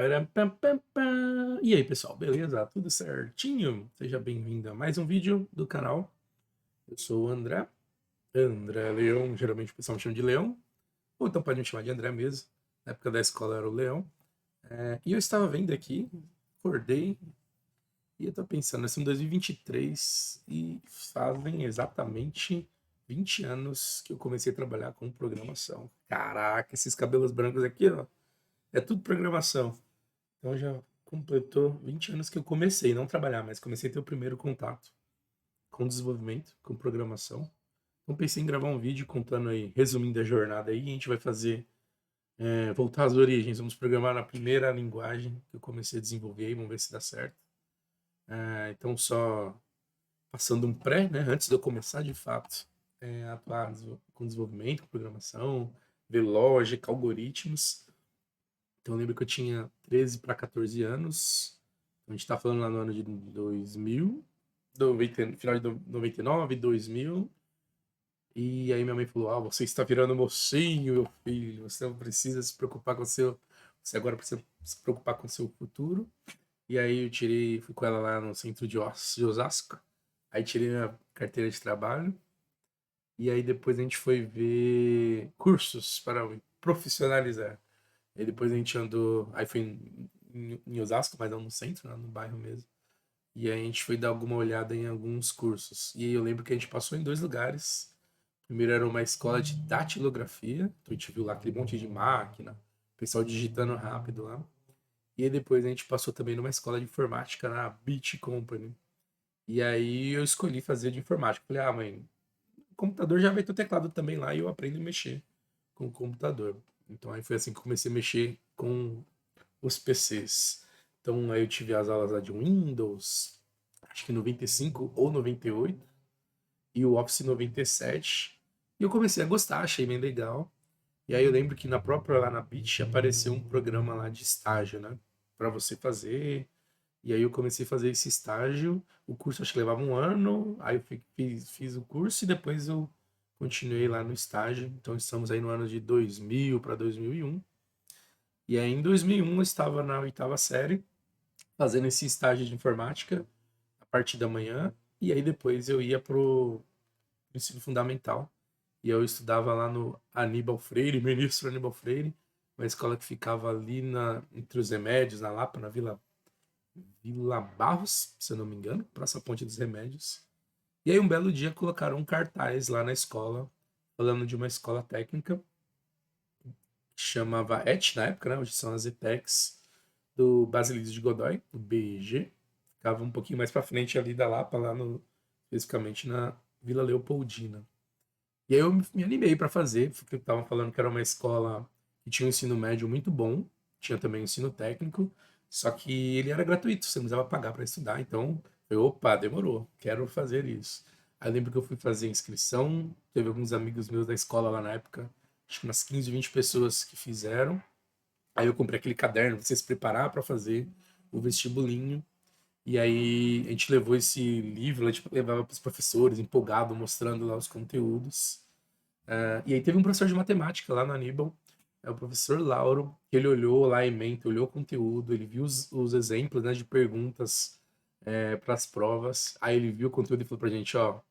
Param, pam, pam, pam. E aí, pessoal, beleza? Tudo certinho? Seja bem-vindo a mais um vídeo do canal. Eu sou o André, André Leão, geralmente o pessoal me chama de Leão, ou então pode me chamar de André mesmo. Na época da escola era o Leão. E eu estava vendo aqui, acordei, e eu tô pensando, nós estamos em 2023 e fazem exatamente 20 anos que eu comecei a trabalhar com programação. Caraca, esses cabelos brancos aqui, ó, é tudo programação. Então já completou 20 anos que eu comecei, não trabalhar, mas comecei a ter o primeiro contato com desenvolvimento, com programação. Então pensei em gravar um vídeo contando aí, resumindo a jornada aí, e a gente vai fazer, voltar às origens, vamos programar na primeira linguagem que eu comecei a desenvolver e vamos ver se dá certo. Então só passando um pré, né, antes de eu começar de fato a atuar com desenvolvimento, com programação, ver lógica, algoritmos. Então eu lembro que eu tinha 13 para 14 anos. A gente tá falando lá no ano de 2000, final de 99, 2000. E aí minha mãe falou: "Ah, você está virando mocinho, meu filho. Você não precisa se preocupar com o seu, você agora precisa se preocupar com o seu futuro". E aí eu tirei, fui com ela lá no centro de Osasco. Aí tirei minha carteira de trabalho. E aí depois a gente foi ver cursos para me profissionalizar. E depois a gente andou. Aí foi em Osasco, mas não no centro, né, no bairro mesmo. E aí a gente foi dar alguma olhada em alguns cursos. E aí eu lembro que a gente passou em dois lugares. Primeiro era uma escola de datilografia. Então a gente viu lá aquele monte de máquina, pessoal digitando rápido lá. E aí depois a gente passou também numa escola de informática na Beat Company. E aí eu escolhi fazer de informática. Falei, ah, mãe, o computador já vai ter o teclado também lá e eu aprendo a mexer com o computador. Então aí foi assim que eu comecei a mexer com os PCs. Então aí eu tive as aulas lá de Windows, acho que 95 ou 98, e o Office 97. E eu comecei a gostar, achei bem legal. E aí eu lembro que na própria lá na Bit apareceu um programa lá de estágio, né? Para você fazer. E aí eu comecei a fazer esse estágio. O curso acho que levava um ano. Aí eu fiz o curso e depois eu continuei lá no estágio. Então estamos aí no ano de 2000 para 2001. E aí em 2001 eu estava na oitava série, fazendo esse estágio de informática a partir da manhã. E aí depois eu ia pro ensino fundamental. E eu estudava lá no Aníbal Freire, Ministro Aníbal Freire, uma escola que ficava ali entre os Remédios, na Lapa, na Vila Barros, se eu não me engano, Praça Ponte dos Remédios. E aí um belo dia colocaram um cartaz lá na escola, falando de uma escola técnica, que chamava ET na época, né? Hoje são as ETECs, do Basilisco de Godoy, do BEG. Ficava um pouquinho mais para frente ali da Lapa, especificamente na Vila Leopoldina. E aí eu me animei para fazer, porque estavam falando que era uma escola que tinha um ensino médio muito bom, tinha também um ensino técnico, só que ele era gratuito, você não precisava pagar para estudar. Então, opa, demorou, quero fazer isso. Aí eu lembro que eu fui fazer inscrição, teve alguns amigos meus da escola lá na época, acho que umas 15, 20 pessoas que fizeram. Aí eu comprei aquele caderno, pra você se preparar para fazer o vestibulinho. E aí a gente levou esse livro, a gente levava para os professores, empolgado, mostrando lá os conteúdos. E aí teve um professor de matemática lá no Aníbal, é o professor Lauro, que ele olhou lá a ementa, olhou o conteúdo, ele viu os exemplos, né, de perguntas para as provas. Aí ele viu o conteúdo e falou pra gente, ó,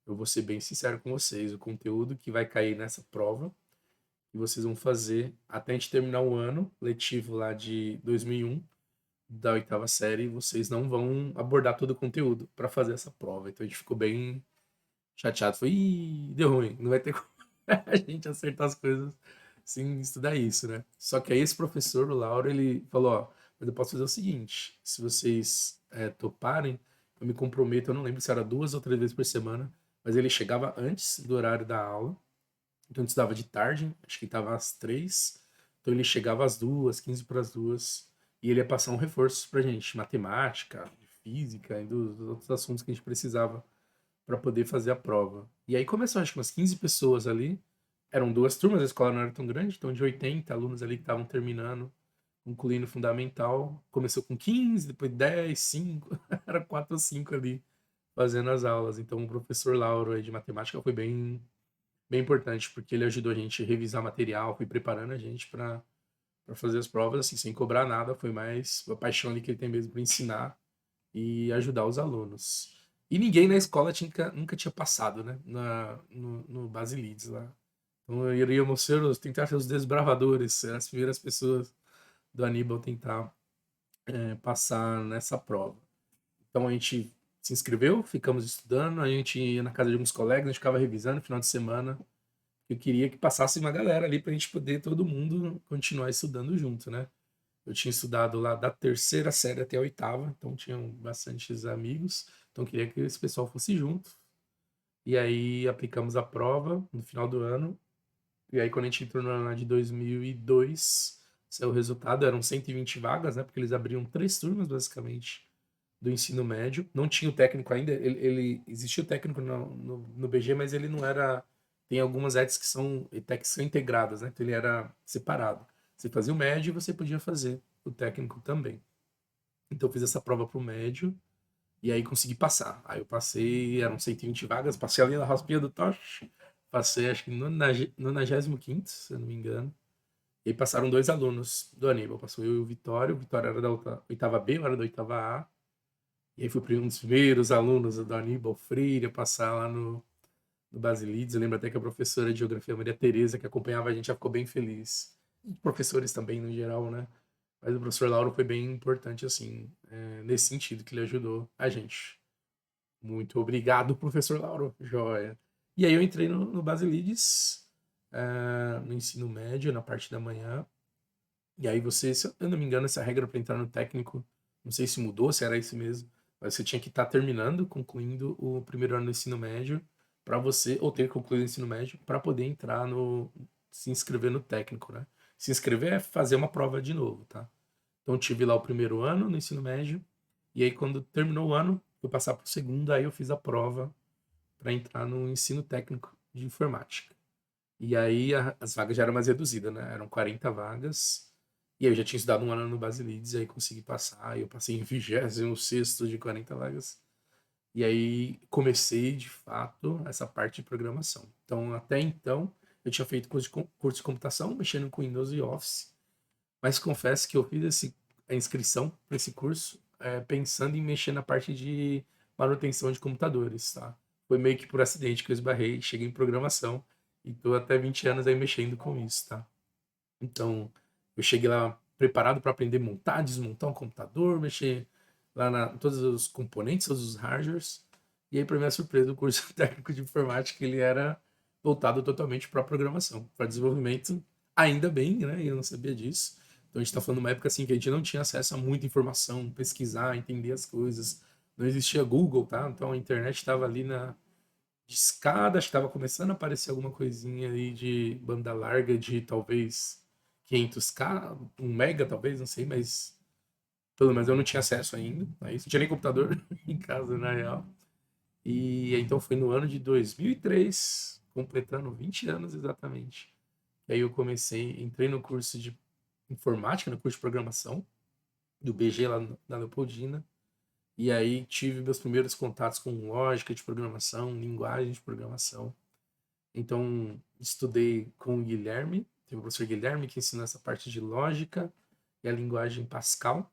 eu vou ser bem sincero com vocês, o conteúdo que vai cair nessa prova, que vocês vão fazer até a gente terminar o ano letivo lá de 2001, da oitava série, vocês não vão abordar todo o conteúdo para fazer essa prova. Então a gente ficou bem chateado. Foi, ih, deu ruim, não vai ter como a gente acertar as coisas sem estudar isso, né? Só que aí esse professor, o Lauro, ele falou, ó, mas eu posso fazer o seguinte, se vocês toparem, eu me comprometo, eu não lembro se era 2 ou 3 vezes por semana, mas ele chegava antes do horário da aula, então ele estudava de tarde, acho que estava às 3, então ele chegava às 2, 15 para as 2, e ele ia passar um reforço pra gente, matemática, de física e dos outros assuntos que a gente precisava para poder fazer a prova. E aí começou, acho que umas 15 pessoas ali. Eram duas turmas, a escola não era tão grande, então de 80 alunos ali que estavam terminando, concluindo o fundamental. Começou com 15, depois 10, 5, era 4 ou 5 ali fazendo as aulas. Então o professor Lauro aí de matemática foi bem, bem importante, porque ele ajudou a gente a revisar material, foi preparando a gente para fazer as provas, assim, sem cobrar nada. Foi mais a paixão ali que ele tem mesmo para ensinar e ajudar os alunos. E ninguém na escola nunca tinha passado, né? No Basilides lá. Então iríamos tentar ser os desbravadores, ser as primeiras pessoas do Aníbal tentar passar nessa prova. Então a gente se inscreveu, ficamos estudando, a gente ia na casa de alguns colegas, a gente ficava revisando no final de semana. Eu queria que passasse uma galera ali pra gente poder todo mundo continuar estudando junto, né? Eu tinha estudado lá da terceira série até a oitava, então tinham bastantes amigos, então eu queria que esse pessoal fosse junto. E aí aplicamos a prova no final do ano. E aí quando a gente entrou no ano lá de 2002, saiu o resultado, eram 120 vagas, né? Porque eles abriam 3 turmas, basicamente, do ensino médio. Não tinha o técnico ainda, existia o técnico no BG, mas ele não era. Tem algumas ETs que são ETECs que são integradas, né? Então ele era separado. Você fazia o médio e você podia fazer o técnico também. Então eu fiz essa prova pro médio e aí consegui passar. Aí eu passei, eram 120 vagas, passei ali na raspinha do toche. Passei, acho que no 95º, se eu não me engano. E aí passaram 2 alunos do Aníbal. Passou eu e o Vitório. O Vitório era da oitava B, eu era da oitava A. E aí fui um dos primeiros alunos do Aníbal Freire a passar lá no Basilides. Eu lembro até que a professora de Geografia, Maria Tereza, que acompanhava a gente, já ficou bem feliz. E professores também, no geral, né? Mas o professor Lauro foi bem importante, assim, nesse sentido, que ele ajudou a gente. Muito obrigado, professor Lauro. Joia. E aí eu entrei no Basilides, no ensino médio, na parte da manhã. E aí você, se eu não me engano, essa regra para entrar no técnico, não sei se mudou, se era isso mesmo, mas você tinha que estar terminando, concluindo o primeiro ano do ensino médio para você, ou ter concluído o ensino médio para poder entrar se inscrever no técnico, né? Se inscrever é fazer uma prova de novo, tá? Então eu tive lá o primeiro ano no ensino médio, e aí quando terminou o ano, fui passar para o segundo, aí eu fiz a prova para entrar no ensino técnico de informática. E aí as vagas já eram mais reduzidas, né? Eram 40 vagas. E aí eu já tinha estudado um ano no Basilides, e aí consegui passar. E eu passei em 26º de 40 vagas. E aí comecei, de fato, essa parte de programação. Então, até então, eu tinha feito curso de computação, mexendo com Windows e Office. Mas confesso que eu fiz a inscrição para esse curso pensando em mexer na parte de manutenção de computadores, tá? Foi meio que por acidente que eu esbarrei, cheguei em programação e tô até 20 anos aí mexendo com isso, tá? Então, eu cheguei lá preparado para aprender a montar, desmontar um computador, mexer lá em todos os componentes, todos os hardwares. E aí, para minha surpresa, o curso técnico de informática ele era voltado totalmente para programação, para desenvolvimento. Ainda bem, né? Eu não sabia disso. Então, a gente está falando de uma época assim que a gente não tinha acesso a muita informação, pesquisar, entender as coisas. Não existia Google, tá? Então, a internet estava ali na discada, acho que estava começando a aparecer alguma coisinha aí de banda larga de talvez 500K, 1 mega talvez, não sei, mas pelo menos eu não tinha acesso ainda. Aí não tinha nem computador em casa, na real. E então foi no ano de 2003, completando 20 anos exatamente. E aí eu entrei no curso de informática, no curso de programação do BG lá na Leopoldina. E aí tive meus primeiros contatos com lógica de programação, linguagem de programação. Então, estudei com o Guilherme, tem o professor Guilherme que ensinou essa parte de lógica e a linguagem Pascal.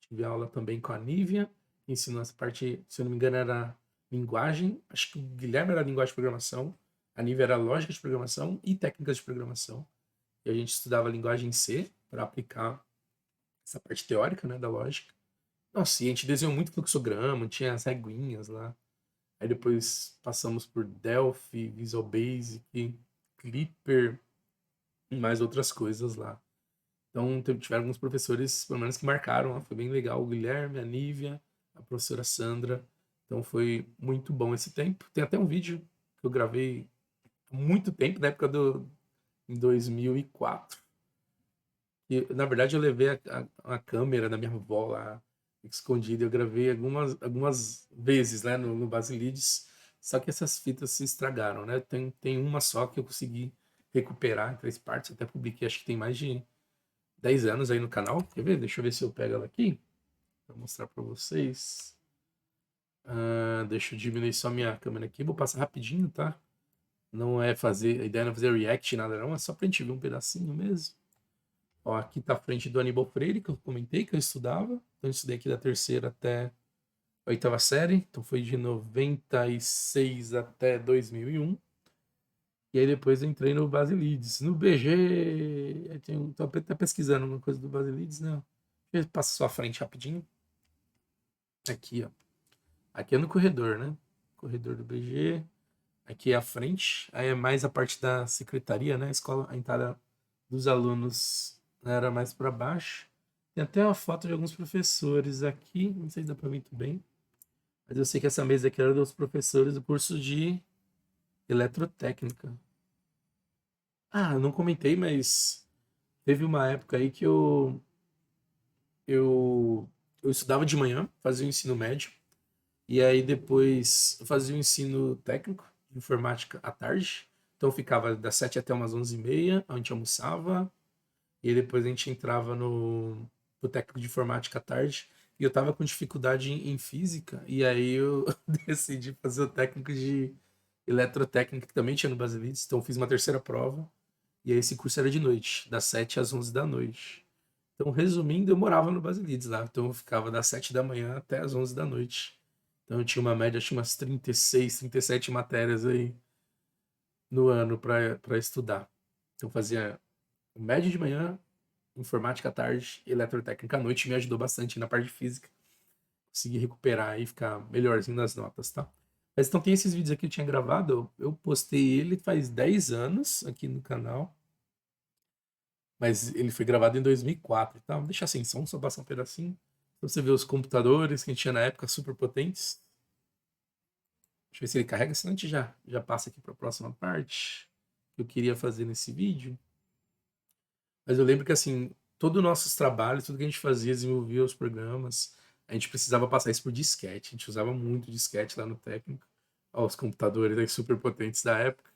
Tive aula também com a Nívia, que ensinou essa parte, se eu não me engano, era linguagem. Acho que o Guilherme era linguagem de programação, a Nívia era lógica de programação e técnicas de programação. E a gente estudava linguagem C para aplicar essa parte teórica, né, da lógica. Nossa, e a gente desenhou muito fluxograma, tinha as reguinhas lá. Aí depois passamos por Delphi, Visual Basic, Clipper e mais outras coisas lá. Então tiveram alguns professores, pelo menos, que marcaram. Foi bem legal. O Guilherme, a Nívia, a professora Sandra. Então foi muito bom esse tempo. Tem até um vídeo que eu gravei há muito tempo, na época em 2004. E, na verdade, eu levei a câmera da minha avó lá escondida. Eu gravei algumas vezes, né, no Basilides. Só que essas fitas se estragaram, né? Tem uma só que eu consegui recuperar em 3 partes. Até publiquei, acho que tem mais de 10 anos aí no canal. Quer ver? Deixa eu ver se eu pego ela aqui para mostrar para vocês. Deixa eu diminuir só minha câmera aqui. Vou passar rapidinho, tá? Não é fazer, a ideia não é fazer react, nada não. É só pra gente ver um pedacinho mesmo. Ó, aqui tá a frente do Aníbal Freire, que eu comentei que eu estudava. Então, eu estudei aqui da terceira até a oitava série. Então, foi de 96 até 2001. E aí depois eu entrei no Basilides. No BG, tô até pesquisando uma coisa do Basilides, né? Deixa eu passar só a frente rapidinho. Aqui, ó. Aqui é no corredor, né? Corredor do BG. Aqui é a frente. Aí é mais a parte da secretaria, né? A escola, a entrada dos alunos era mais para baixo. Tem até uma foto de alguns professores aqui. Não sei se dá para ver muito bem. Mas eu sei que essa mesa aqui era dos professores do curso de eletrotécnica. Ah, eu não comentei, mas teve uma época aí que eu, eu estudava de manhã, fazia o ensino médio. E aí depois eu fazia o ensino técnico de informática à tarde. Então eu ficava das 7 até umas 11h30, a gente almoçava. E aí depois a gente entrava no técnico de informática à tarde. E eu tava com dificuldade em física. E aí eu decidi fazer o técnico de eletrotécnica, que também tinha no Basilides. Então eu fiz uma terceira prova. E aí esse curso era de noite, das 7 às 11 da noite. Então, resumindo, eu morava no Basilides lá. Então eu ficava das 7 da manhã até as 11 da noite. Então eu tinha uma média, tinha umas 36, 37 matérias aí no ano para estudar. Então fazia média de manhã, informática à tarde, eletrotécnica à noite. Me ajudou bastante na parte de física. Consegui recuperar e ficar melhorzinho nas notas, tá? Mas então tem esses vídeos aqui que eu tinha gravado. Eu postei ele faz 10 anos aqui no canal. Mas ele foi gravado em 2004, tá? Deixa assim, só passar um pedacinho. Pra você ver os computadores que a gente tinha na época, super potentes. Deixa eu ver se ele carrega, senão a gente já passa aqui para a próxima parte que eu queria fazer nesse vídeo. Mas eu lembro que, assim, todos os nossos trabalhos, tudo que a gente fazia, desenvolvia os programas, a gente precisava passar isso por disquete. A gente usava muito disquete lá no técnico. Ó, os computadores aí super potentes da época.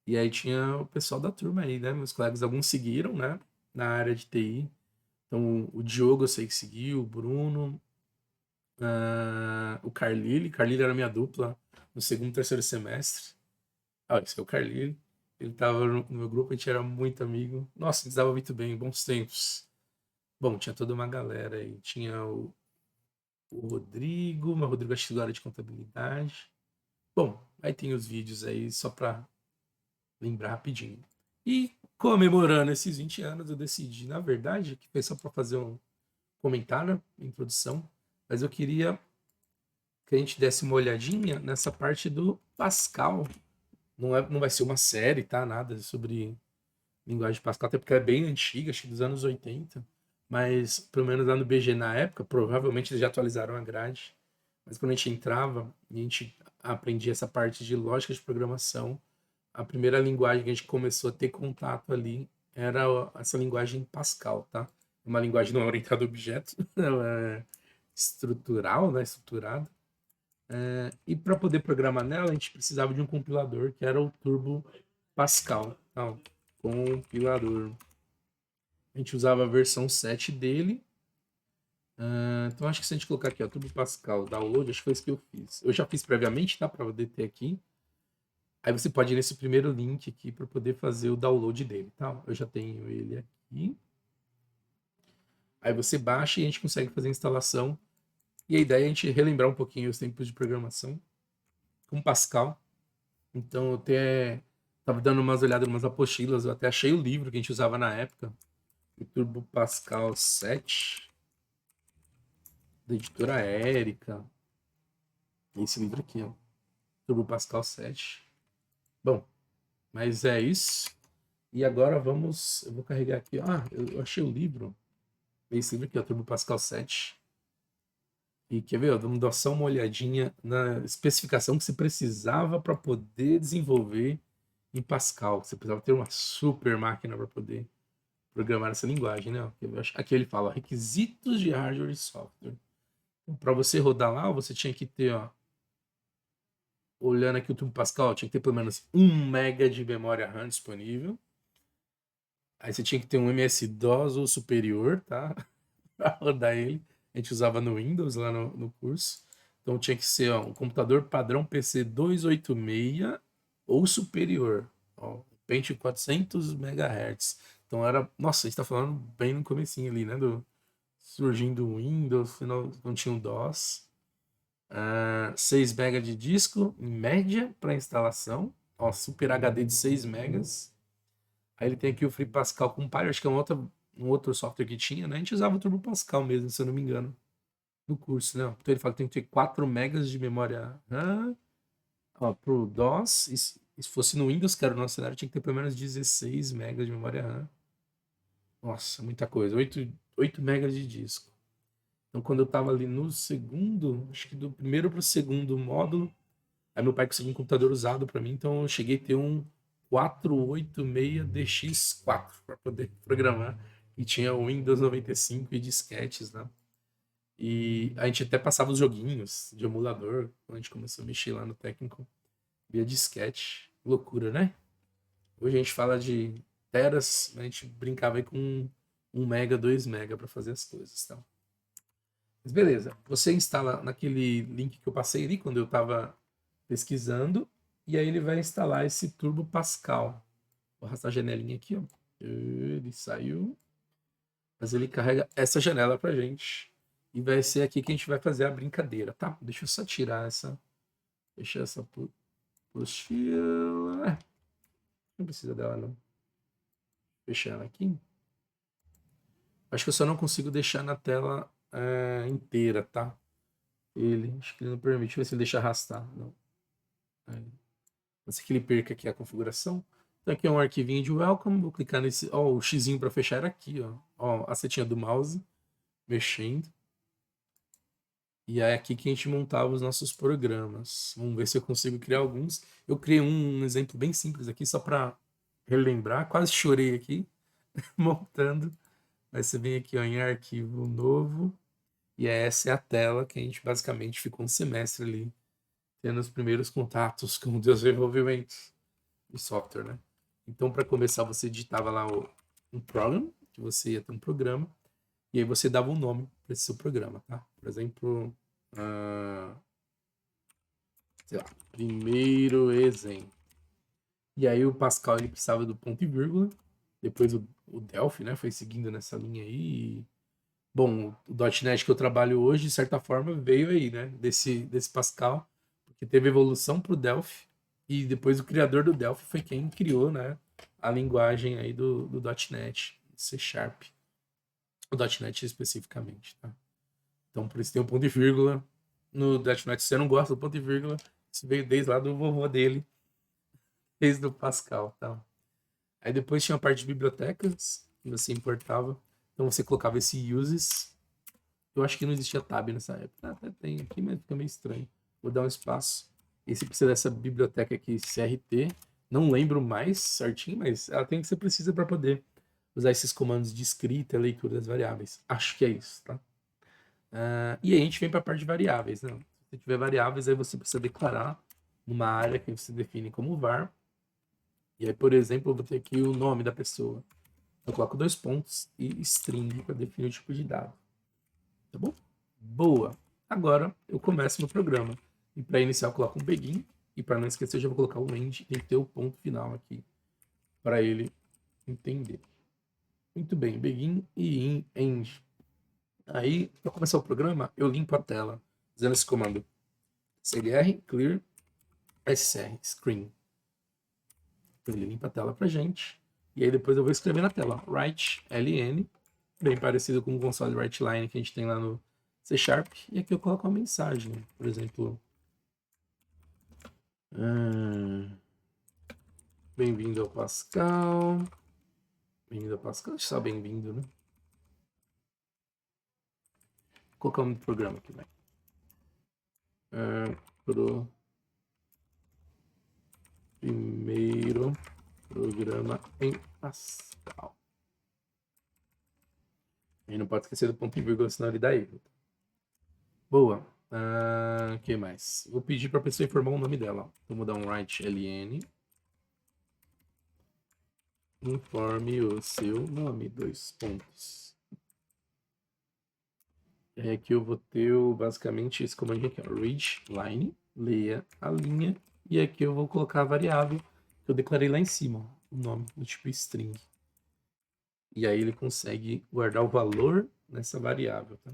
E aí tinha o pessoal da turma aí, né? Meus colegas, alguns seguiram, né? Na área de TI. Então, o Diogo eu sei que seguiu, o Bruno, o Carlile. Carlile era minha dupla no segundo, terceiro semestre. Ah, esse é o Carlile. Ele tava no meu grupo, a gente era muito amigo. Nossa, a gente dava muito bem, bons tempos. Bom, tinha toda uma galera aí. Tinha o Rodrigo, mas o Rodrigo acho que era de contabilidade. Bom, aí tem os vídeos aí, só pra lembrar rapidinho. E comemorando esses 20 anos, eu decidi, na verdade, que foi só pra fazer um comentário, introdução, mas eu queria que a gente desse uma olhadinha nessa parte do Pascal. Não vai ser uma série, tá? Nada sobre linguagem Pascal, até porque é bem antiga, acho que dos anos 80. Mas, pelo menos lá no BG na época, provavelmente eles já atualizaram a grade. Mas quando a gente entrava e a gente aprendia essa parte de lógica de programação, a primeira linguagem que a gente começou a ter contato ali era essa linguagem Pascal, tá? Uma linguagem não orientada a objetos, ela é estrutural, né? Estruturada. E para poder programar nela, a gente precisava de um compilador que era o Turbo Pascal. Então, compilador. A gente usava a versão 7 dele. Então, acho que se a gente colocar aqui, ó, Turbo Pascal, download, acho que foi isso que eu fiz. Eu já fiz previamente, tá? Para poder ter aqui. Aí você pode ir nesse primeiro link aqui para poder fazer o download dele, tá? Eu já tenho ele aqui. Aí você baixa e a gente consegue fazer a instalação. E a ideia é a gente relembrar um pouquinho os tempos de programação com Pascal. Então, eu até estava dando umas olhadas em umas apostilas, eu até achei o livro que a gente usava na época, o Turbo Pascal 7, da editora Érica. Esse livro aqui, ó, Turbo Pascal 7. Bom, mas é isso. E agora vamos. Eu vou carregar aqui. Ah, eu achei o livro. Esse livro aqui, ó, Turbo Pascal 7. E quer ver? Ó, vamos dar só uma olhadinha na especificação que você precisava para poder desenvolver em Pascal. Você precisava ter uma super máquina para poder programar essa linguagem, né? Aqui ele fala requisitos de hardware e software. Então, para você rodar lá, você tinha que ter, ó, olhando aqui o Turbo Pascal, tinha que ter pelo menos 1 MB de memória RAM disponível. Aí você tinha que ter um MS-DOS ou superior, tá? Para rodar ele. A gente usava no Windows lá no curso. Então tinha que ser, ó, um computador padrão PC 286 ou superior. Ó, Pentium 400 MHz. Então era, nossa, a gente tá falando bem no comecinho ali, né, do surgindo o Windows, final, não tinha o DOS. 6 MB de disco, em média, para instalação. Ó, Super HD de 6 megas. Aí ele tem aqui o Free Pascal Compiler, acho que é um outro software que tinha, né? A gente usava o Turbo Pascal mesmo, se eu não me engano, no curso, né? Então ele fala que tem que ter 4 megas de memória RAM. Ó, pro DOS, e se fosse no Windows, que era o nosso cenário, tinha que ter pelo menos 16 megas de memória RAM. Nossa, muita coisa. 8 megas de disco. Então, quando eu tava ali no segundo, acho que do primeiro pro segundo módulo, aí meu pai conseguiu um computador usado para mim, então eu cheguei a ter um 486DX4 para poder programar. E tinha o Windows 95 e disquetes, né? E a gente até passava os joguinhos de emulador, quando a gente começou a mexer lá no técnico, via disquete. Loucura, né? Hoje a gente fala de teras, a gente brincava aí com 1 mega, 2 mega para fazer as coisas, tá? Mas beleza, você instala naquele link que eu passei ali quando eu estava pesquisando, e aí ele vai instalar esse Turbo Pascal. Vou arrastar a janelinha aqui, ó. Ele saiu, mas ele carrega essa janela pra gente. E vai ser aqui que a gente vai fazer a brincadeira, tá? Deixa eu só tirar essa. Deixa essa apostila. Não precisa dela, não. Fechar ela aqui. Acho que eu só não consigo deixar na tela inteira, tá? Acho que ele não permite. Deixa eu ver se ele deixa arrastar. Não. Pode ser que ele perca aqui a configuração. Então aqui é um arquivinho de welcome. Vou clicar nesse. Ó, o xizinho para fechar era aqui, ó. Ó, a setinha do mouse mexendo. E é aqui que a gente montava os nossos programas. Vamos ver se eu consigo criar alguns. Eu criei um exemplo bem simples aqui, só para relembrar. Quase chorei aqui montando. Aí você vem aqui ó, em arquivo novo. E essa é a tela que a gente basicamente ficou um semestre ali, tendo os primeiros contatos com o desenvolvimento de software, né? Então, para começar, você digitava lá um program, que você ia ter um programa, e aí você dava um nome para esse seu programa, tá? Por exemplo, sei lá, primeiro exemplo. E aí o Pascal ele precisava do ponto e vírgula, depois o Delphi, né, foi seguindo nessa linha aí. Bom, o .NET que eu trabalho hoje, de certa forma, veio aí, né, desse Pascal, porque teve evolução para o Delphi, e depois o criador do Delphi foi quem criou, né, a linguagem aí do .NET, C Sharp, o .NET especificamente, tá? Então, por isso tem um ponto e vírgula. No .NET, se você não gosta do ponto e vírgula, isso veio desde lá do vovô dele, desde o Pascal, tá? Aí depois tinha a parte de bibliotecas, que você importava. Então você colocava esse uses. Eu acho que não existia tab nessa época. Até tem aqui, mas fica meio estranho. Vou dar um espaço. Esse precisa dessa biblioteca aqui, CRT. Não lembro mais certinho, mas ela tem que ser precisa para poder usar esses comandos de escrita e leitura das variáveis. Acho que é isso, tá? E aí a gente vem para a parte de variáveis, né? Se tiver variáveis, aí você precisa declarar numa área que você define como var. E aí, por exemplo, eu vou ter aqui o nome da pessoa. Eu coloco 2 pontos e string para definir o tipo de dado. Tá bom? Boa. Agora eu começo meu programa. E para iniciar eu coloco um begin. E para não esquecer eu já vou colocar o end. Tem que ter o ponto final aqui para ele entender. Muito bem. Begin e end. Aí, para começar o programa, eu limpo a tela usando esse comando clr clear sr screen. Ele limpa a tela pra gente. E aí depois eu vou escrever na tela write ln, bem parecido com o console write line que a gente tem lá no C Sharp. E aqui eu coloco uma mensagem, por exemplo, bem-vindo ao Pascal. Bem-vindo ao Pascal, só bem-vindo, né? Vou colocar um programa aqui, vai. Pro primeiro programa em Pascal. E não pode esquecer do ponto e vírgula, senão ele dá erro. Boa. O que mais? Vou pedir para a pessoa informar o nome dela. Então, vou dar um write ln. Informe o seu nome, 2 pontos. E aí aqui eu vou ter basicamente esse comando aqui, ó, read line, leia a linha. E aqui eu vou colocar a variável que eu declarei lá em cima, ó, o nome do tipo string. E aí ele consegue guardar o valor nessa variável, tá?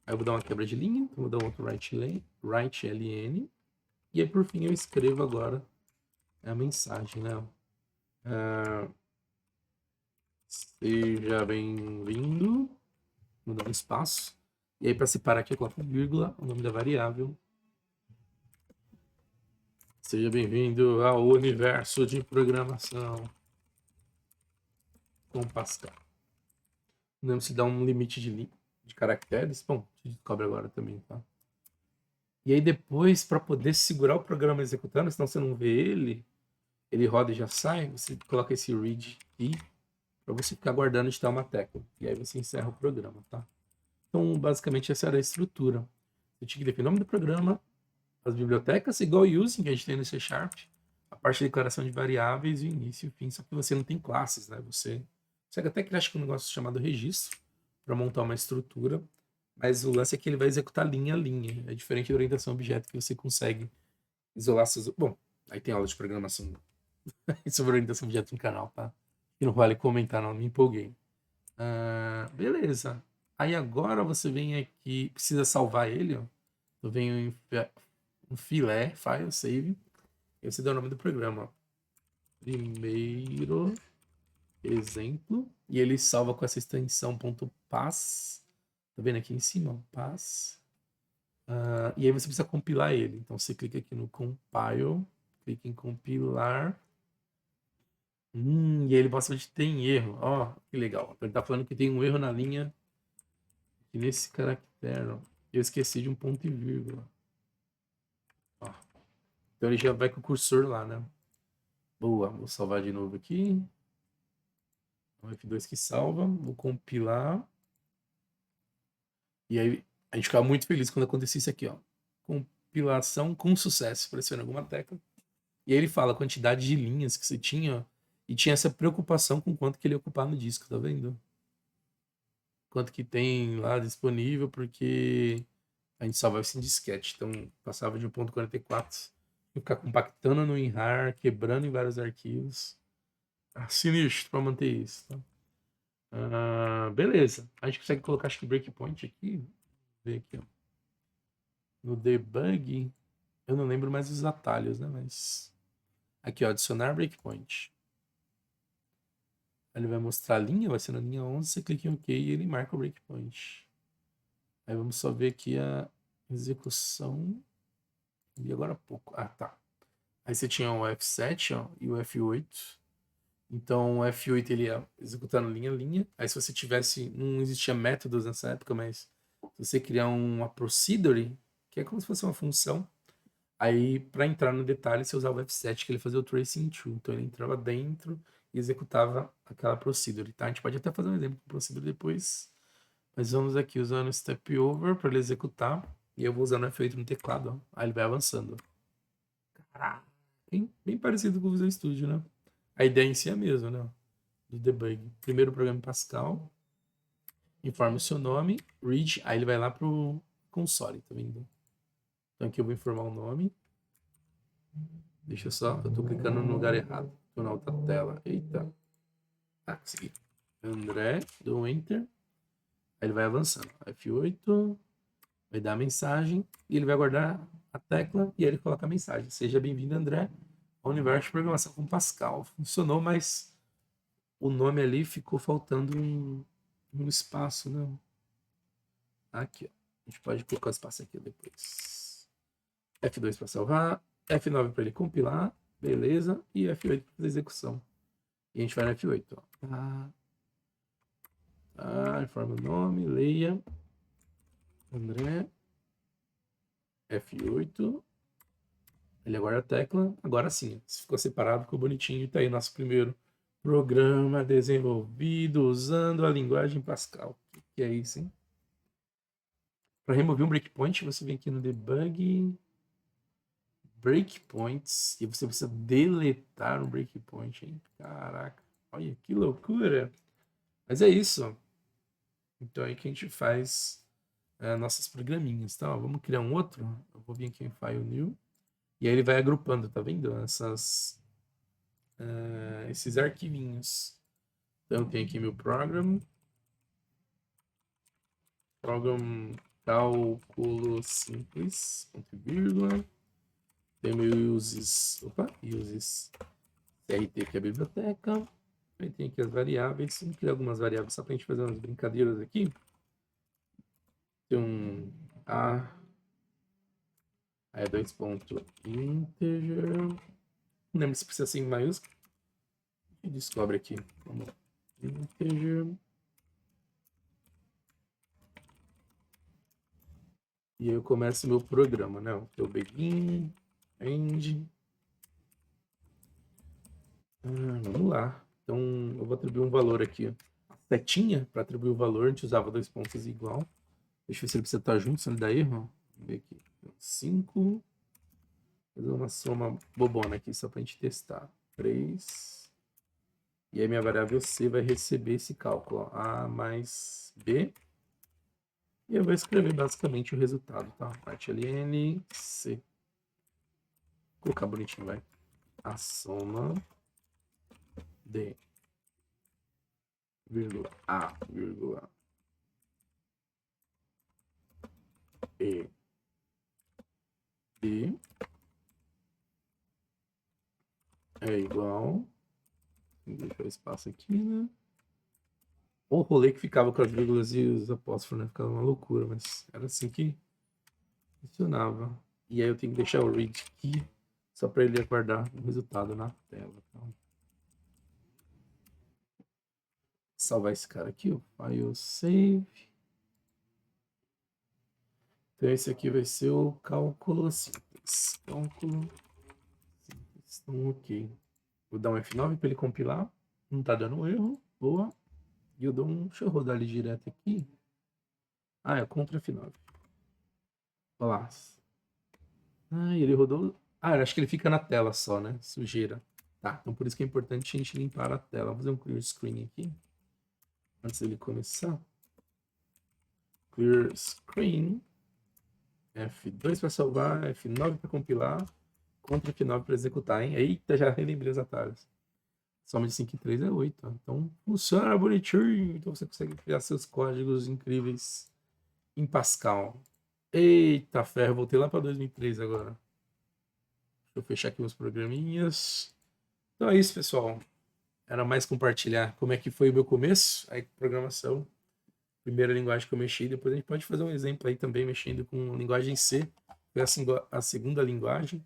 Aí eu vou dar uma quebra de linha, então vou dar um outro write ln. E aí, por fim, eu escrevo agora a mensagem, né? Seja bem-vindo. Vou dar um espaço. E aí, para separar aqui, eu coloco vírgula, o nome da variável. Seja bem-vindo ao universo de programação com Pascal. Não se dá um limite de caracteres. Bom, a gente descobre agora também, tá? E aí depois, para poder segurar o programa executando, senão você não vê ele roda e já sai, você coloca esse read aqui para você ficar guardando e digitar uma tecla. E aí você encerra o programa, tá? Então, basicamente, essa era a estrutura. Você tinha que definir o nome do programa, as bibliotecas, igual o using que a gente tem no C Sharp, a parte de declaração de variáveis, o início e o fim, só que você não tem classes, né? Você consegue até criar um negócio chamado registro para montar uma estrutura, mas o lance é que ele vai executar linha a linha. É diferente da orientação a objeto que você consegue isolar seus. Bom, aí tem aula de programação sobre orientação a objeto no canal, tá? E não vale comentar, não, me empolguei. Beleza. Aí agora você vem aqui, precisa salvar ele, ó. Eu venho em um filé, file, save. E você dá o nome do programa. Primeiro exemplo. E ele salva com essa extensão .pass. Tá vendo aqui em cima? Pass. E aí você precisa compilar ele. Então você clica aqui no compile, clica em compilar. E aí ele mostra onde tem erro. Ó, que legal. Ele tá falando que tem um erro na linha. E nesse caractere, ó, eu esqueci de um ponto e vírgula. Ó. Então ele já vai com o cursor lá, né? Boa, vou salvar de novo aqui. O F2 que salva, vou compilar. E aí a gente ficava muito feliz quando acontecia isso aqui, ó. Compilação com sucesso, pressionando alguma tecla. E aí ele fala a quantidade de linhas que você tinha, ó, e tinha essa preocupação com quanto que ele ia ocupar no disco, tá vendo? Quanto que tem lá disponível, porque a gente salvava isso em disquete. Então passava de 1.44, ficar compactando no WinRAR, quebrando em vários arquivos. Sinistro para manter isso, tá? Beleza. A gente consegue colocar, acho que breakpoint aqui. Vou ver aqui, ó. No debug, eu não lembro mais os atalhos, né? Mas aqui, ó, adicionar breakpoint. Ele vai mostrar a linha, vai ser na linha 11, você clica em OK e ele marca o breakpoint. Aí vamos só ver aqui a execução. E agora há pouco. Ah, tá. Aí você tinha o F7, ó, e o F8. Então o F8 ele ia executando linha a linha. Aí se você tivesse, não existia métodos nessa época, mas se você criar uma procedure, que é como se fosse uma função, aí para entrar no detalhe você usava o F7 que ele fazia o tracing to. Então ele entrava dentro e executava aquela procedure, tá? A gente pode até fazer um exemplo com procedure depois, mas vamos aqui usando o step over para ele executar e eu vou usando o F8 no teclado, ó. Aí ele vai avançando. Caraca, bem parecido com o Visual Studio, né? A ideia em si é a mesma, né? Do debug. Primeiro programa em Pascal, informa o seu nome, read, aí ele vai lá pro console, tá vendo? Então aqui eu vou informar o nome. Deixa só, eu tô clicando no lugar errado. Tô na outra tela. Eita. Ah, consegui. André, dou Enter. Aí ele vai avançando. F8, vai dar a mensagem e ele vai guardar a tecla e aí ele coloca a mensagem. Seja bem-vindo, André, ao universo de programação com Pascal. Funcionou, mas o nome ali ficou faltando um espaço, né? Aqui, ó. A gente pode colocar o espaço aqui depois. F2 para salvar, F9 para ele compilar, beleza, e F8 para fazer execução. E a gente vai no F8, ó. Informa o nome, leia, André, F8, ele aguarda a tecla, agora sim, se ficou separado, ficou bonitinho, e tá aí nosso primeiro programa desenvolvido usando a linguagem Pascal. O que é isso, hein? Para remover um breakpoint, você vem aqui no debug, breakpoints, e você precisa deletar um breakpoint, hein? Caraca, olha que loucura! Mas é isso. Então é aí que a gente faz nossas programinhas, tá? Ó, vamos criar um outro. Eu vou vir aqui em File New. E aí ele vai agrupando, tá vendo? Esses arquivinhos. Então tem aqui meu program cálculo simples, ponto e vírgula. Tem meu uses CRT, que é a biblioteca. Aí tem aqui as variáveis. Vamos criar algumas variáveis só para a gente fazer umas brincadeiras aqui. Tem um A, aí é 2.integer. Não lembro se precisa ser em maiúsculo. A gente descobre aqui. Vamos integer. E aí eu começo meu programa, né? O begin, end. Vamos lá. Então eu vou atribuir um valor aqui. A setinha para atribuir o valor, a gente usava 2 pontos igual. Deixa eu ver se ele precisa estar junto, se ele dá erro. Vamos ver aqui. 5. Fazer uma soma bobona aqui só para a gente testar. 3. E aí minha variável C vai receber esse cálculo. Ó. A mais B. E eu vou escrever basicamente o resultado, tá? Parte ln C. Vou colocar bonitinho, vai. A soma de vírgula A, vírgula E, B é igual. Vou deixar o espaço aqui, né? O rolê que ficava com as vírgulas e os apóstrofos, né? Ficava uma loucura, mas era assim que funcionava. E aí eu tenho que deixar o read key só para ele guardar o resultado na tela. Então, salvar esse cara aqui, o file save. Então esse aqui vai ser o cálculo simples. Cálculo simples. Então, ok. Vou dar um F9 para ele compilar. Não tá dando erro. Boa. E eu dou um... Deixa eu rodar ele direto aqui. Ah, é Ctrl F9. Olha lá. Ah, ele rodou... Ah, acho que ele fica na tela só, né? Sujeira. Tá, então por isso que é importante a gente limpar a tela. Vou fazer um clear screen aqui. Antes dele começar. Clear screen. F2 para salvar, F9 para compilar, Ctrl F9 para executar, hein? Eita, já relembrei os atalhos. Soma de 5 em 3 é 8. Ó. Então funciona bonitinho. Então você consegue criar seus códigos incríveis em Pascal. Eita ferro, voltei lá para 2003 agora. Deixa eu fechar aqui meus programinhas. Então é isso, pessoal. Era mais compartilhar como é que foi o meu começo, aí programação. Primeira linguagem que eu mexi, depois a gente pode fazer um exemplo aí também mexendo com a linguagem C. Foi a segunda linguagem.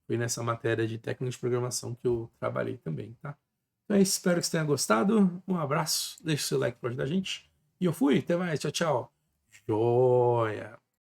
Foi nessa matéria de técnica de programação que eu trabalhei também, tá? Então é isso, espero que você tenha gostado. Um abraço, deixe o seu like para ajudar a gente. E eu fui, até mais, tchau, tchau. Joia!